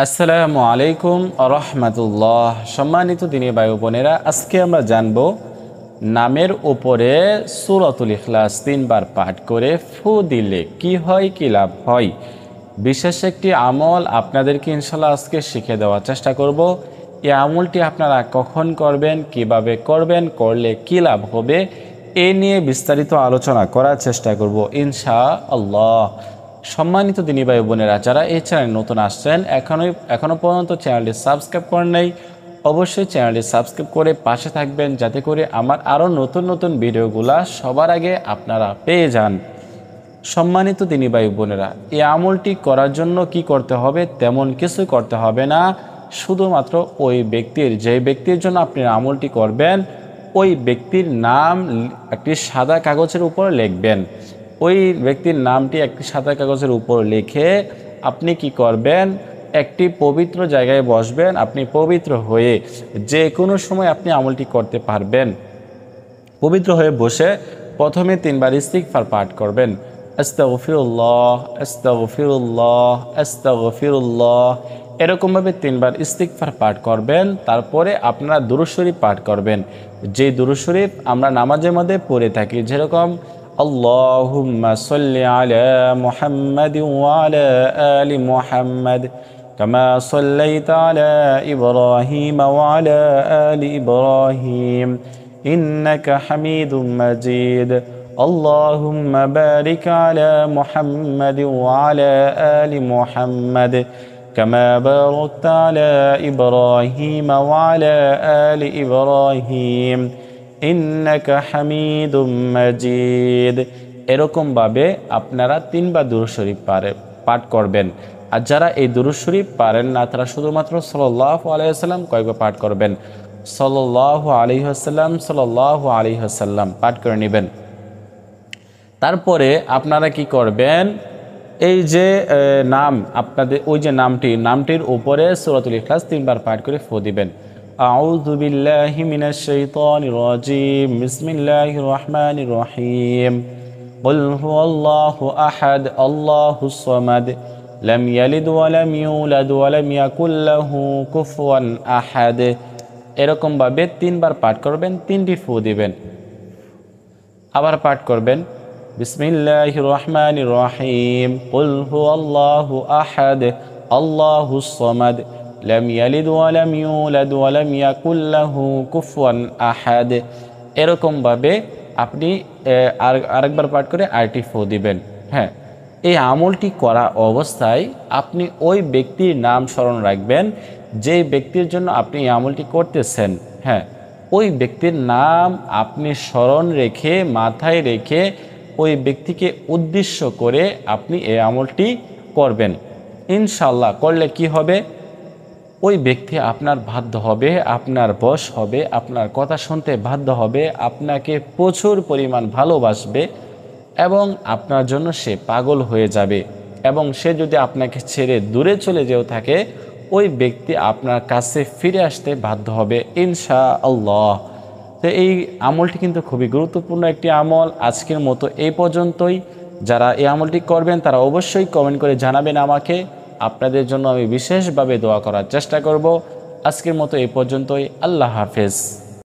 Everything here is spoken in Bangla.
আসসালামু আলাইকুম রহমতুল্লাহ। সম্মানিত দিনী ভাই বোনেরা, আজকে আমরা জানব নামের উপরে সূরাতুল ইখলাস 3 বার পাঠ করে ফু দিলে কি হয়, কি লাভ হয়। বিশেষ একটি আমল আপনাদেরকে ইনশাল্লাহ আজকে শিখে দেওয়ার চেষ্টা করব। এই আমলটি আপনারা কখন করবেন, কিভাবে করবেন, করলে কি লাভ হবে, এ নিয়ে বিস্তারিত আলোচনা করার চেষ্টা করব ইনশাআল্লাহ। সম্মানিত দিনী ভাই বোনেরা, যারা এই চ্যানেলে নতুন আসছেন, এখনো পর্যন্ত চ্যানেলটি সাবস্ক্রাইব করেন নাই, অবশ্যই চ্যানেলটি সাবস্ক্রাইব করে পাশে থাকবেন, যাতে করে আমার আরও নতুন নতুন ভিডিওগুলা সবার আগে আপনারা পেয়ে যান। সম্মানিত দিনী ভাই বোনেরা, এই আমলটি করার জন্য কি করতে হবে? তেমন কিছু করতে হবে না। শুধুমাত্র ওই ব্যক্তির, যে ব্যক্তির জন্য আপনি আমলটি করবেন, ওই ব্যক্তির নাম একটি সাদা কাগজের উপর লিখবেন। ওই ব্যক্তির নামটি একটি সাদা কাগজের উপর লিখে আপনি কি করবেন? একটি পবিত্র জায়গায় বসবেন। আপনি পবিত্র হয়ে যে কোনো সময় আপনি আমলটি করতে পারবেন। পবিত্র হয়ে বসে প্রথমে 3 বার ইস্তিগফার পাঠ করবেন। আস্তাগফিরুল্লাহ, আস্তাগফিরুল্লাহ, আস্তাগফিরুল্লাহ, এরকমভাবে 3 বার ইস্তিগফার পাঠ করবেন। তারপরে আপনারা দুরূদ শরীফ পাঠ করবেন। যে দুরূদ শরীফ আমরা নামাজের মধ্যে পড়ে থাকি, যেরকম আল্লাহুম্মা সাল্লি আলা মুহাম্মাদিন ওয়া আলা আলি মুহাম্মাদ কামা সাল্লাইতা আলা ইব্রাহিম ওয়া আলা আলি ইব্রাহিম ইন্নাকা হামিদুম মাজিদ। আল্লাহুম্মা বারিক আলা মুহাম্মাদিন ওয়া আলা আলি মুহাম্মাদ কামা বারাকতা আলা ইব্রাহিম ওয়া আলা আলি ইব্রাহিম ইন্নাকা হামিদুম মাজিদ। এরকমভাবে আপনারা 3 বার দুরূদ শরীফ পাঠ করবেন। আর যারা এই দুরূদ শরীফ পারেন না, তারা শুধুমাত্র সাল্লাল্লাহু আলাইহি ওয়াসাল্লাম কয়েকবার পাঠ করবেন। সাল্লাল্লাহু আলাইহি ওয়াসাল্লাম, সাল্লাল্লাহু আলাইহি ওয়াসাল্লাম পাঠ করে নেবেন। তারপরে আপনারা কি করবেন? এই যে নাম, আপনাদের ওই যে নামটির উপরে সূরাতুল ইখলাস 3 বার পাঠ করে ফু দিবেন। আউযু বিল্লাহি মিনাশ শাইতানির রাজিম, বিসমিল্লাহির রহমানির রহিম। কুল হুয়াল্লাহু আহাদ, আল্লাহুস সামাদ, লাম ইয়ালিদ ওয়া লাম ইউলাদ ওয়া লাম ইয়াকুল লাহু কুফুয়ান আহাদ। এরকমভাবে 3 বার পাঠ করবেন, 3টি ফু দিবেন। আবার পাঠ করবেন বিসমিল্লাহির রহমানির রহিম। কুল হুয়াল্লাহু আহাদ, আল্লাহুস সামাদ, লাম ইয়ালিদ ওয়া লাম ইউলাদ ওয়া লাম ইয়াকুল লাহু কুফুয়ান আহাদ। এরকমভাবে আপনি আরেকবার পাঠ করে আরটি ফু দিবেন। হ্যাঁ, এই আমলটি করা অবস্থায় আপনি ওই ব্যক্তির নাম স্মরণ রাখবেন, যে ব্যক্তির জন্য আপনি এই আমলটি করতেছেন। হ্যাঁ, ওই ব্যক্তির নাম আপনি স্মরণ রেখে, মাথায় রেখে, ওই ব্যক্তিকে উদ্দেশ্য করে আপনি এই আমলটি করবেন। ইনশাআল্লাহ করলে কি হবে? ওই ব্যক্তি আপনার বাধ্য হবে, আপনার বশ হবে, আপনার কথা শুনতে বাধ্য হবে, আপনাকে প্রচুর পরিমাণ ভালোবাসবে এবং আপনার জন্য সে পাগল হয়ে যাবে। এবং সে যদি আপনাকে ছেড়ে দূরে চলে যেও থাকে, ওই ব্যক্তি আপনার কাছে ফিরে আসতে বাধ্য হবে ইনশাআল্লাহ। তো এই আমলটি কিন্তু খুবই গুরুত্বপূর্ণ একটি আমল। আজকের মতো এই পর্যন্তই। যারা এই আমলটি করবেন তারা অবশ্যই কমেন্ট করে জানাবেন আমাকে। আপনাদের জন্য আমি বিশেষভাবে দোয়া করার চেষ্টা করব। আজকের মতো এই পর্যন্তই। আল্লাহ হাফেজ।